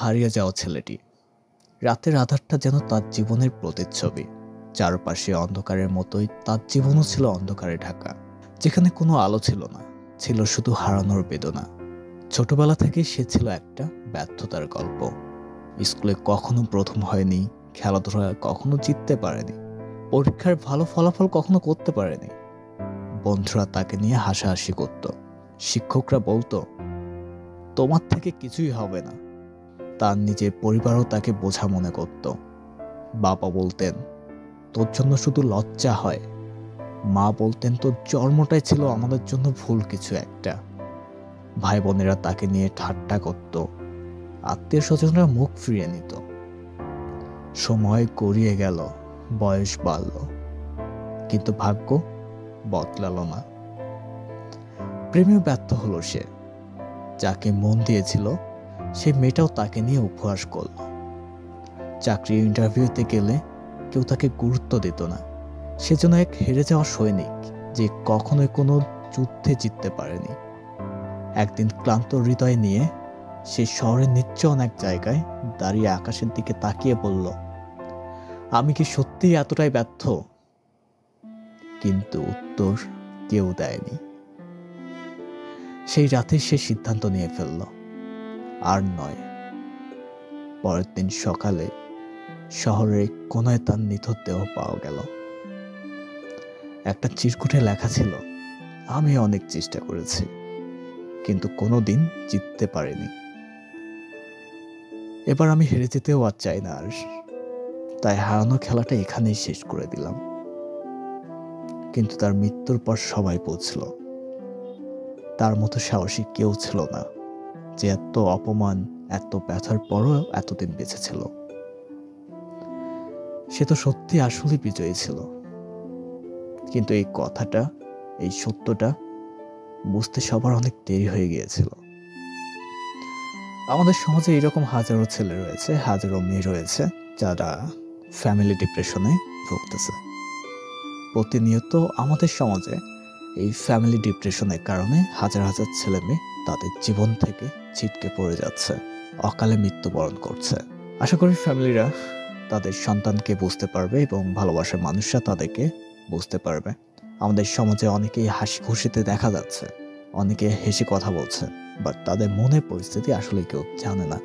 হারিয়ে যাওয়া ছেলেটি। রাতের আঁধারটা যেন তার জীবনের প্রতিচ্ছবি। চারপাশে অন্ধকারের মতোই তার জীবনও ছিল অন্ধকারে ঢাকা, যেখানে কোনো আলো ছিল না, ছিল শুধু হারানোর বেদনা। ছোটবেলা থেকে সে ছিল একটা ব্যর্থতার গল্প। স্কুলে কখনো প্রথম হয়নি, খেলাধুলায় কখনো জিততে পারেনি, পরীক্ষার ভালো ফলাফল কখনো করতে পারেনি। বন্ধুরা তাকে নিয়ে হাসাহাসি করত, শিক্ষকরা বলতো তোমার থেকে কিছুই হবে না। তার নিজের পরিবারও তাকে বোঝা মনে করত। বাবা বলতেন তোর জন্য শুধু লজ্জা হয়। মা বলতেন তোর জন্মটাই ছিল আমাদের জন্য ভুল কিছু একটা। ভাই বোনেরা তাকে নিয়ে ঠাট্টা করত, আত্মীয় স্বজনরা মুখ ফিরিয়ে নিত। সময় গড়িয়ে গেল, বয়স বাড়ল, কিন্তু ভাগ্য বদলালো না। প্রেমে ব্যর্থ হলো সে। যাকে মন দিয়েছিল সেই মেয়েটাও তাকে নিয়ে উপহাস করল। চাকরির ইন্টারভিউতে গেলে কেউ তাকে গুরুত্ব দিত না। সেজন্য এক হেরে যাওয়া সৈনিক যে কখনোই কোনো যুদ্ধে জিততে পারেনি। একদিন ক্লান্ত হৃদয় নিয়ে সে শহরের নির্জন এক জায়গায় দাঁড়িয়ে আকাশের দিকে তাকিয়ে বলল, আমি কি সত্যিই এতটাই ব্যর্থ? কিন্তু উত্তর কেউ দেয়নি। সেই রাতে সে সিদ্ধান্ত নিয়ে ফেলল, আর নয়। পরের দিন সকালে শহরের কোনায় তার নিথর দেহ পাওয়া গেল। একটা চিরকুটে লেখা ছিল, আমি অনেক চেষ্টা করেছি, কিন্তু কোনোদিন জিততে পারিনি। এবার আমি হেরে যেতেও আর চাই না আর। তাই হারানো খেলাটা এখানেই শেষ করে দিলাম। কিন্তু তার মৃত্যুর পর সবাই বলছিল তার মতো সাহসী কেউ ছিল না, যে এত অপমান, এত ব্যথার পরও এতদিন বেঁচে ছিল। সে তো সত্যি আসলে বিজয়ী ছিল। কিন্তু এই কথাটা, এই সত্যটা বুঝতে সবার অনেক দেরি হয়ে গিয়েছিল। আমাদের সমাজে এরকম হাজারো ছেলে রয়েছে, হাজারো মেয়ে রয়েছে যারা ফ্যামিলি ডিপ্রেশনে ভুগতেছে। প্রতিনিয়ত আমাদের সমাজে এই ফ্যামিলি ডিপ্রেশনের কারণে হাজার হাজার ছেলে মেয়ে তাদের জীবন থেকে ছিটকে পড়ে যাচ্ছে, অকালে মৃত্যুবরণ করছে। আশা করি ফ্যামিলিরা তাদের সন্তানকে বুঝতে পারবে এবং ভালোবাসার মানুষরা তাদেরকে বুঝতে পারবে। আমাদের সমাজে অনেকেই হাসি খুশিতে দেখা যাচ্ছে, অনেকে হেসে কথা বলছে, বাট তাদের মনের পরিস্থিতি আসলে কেউ জানে না।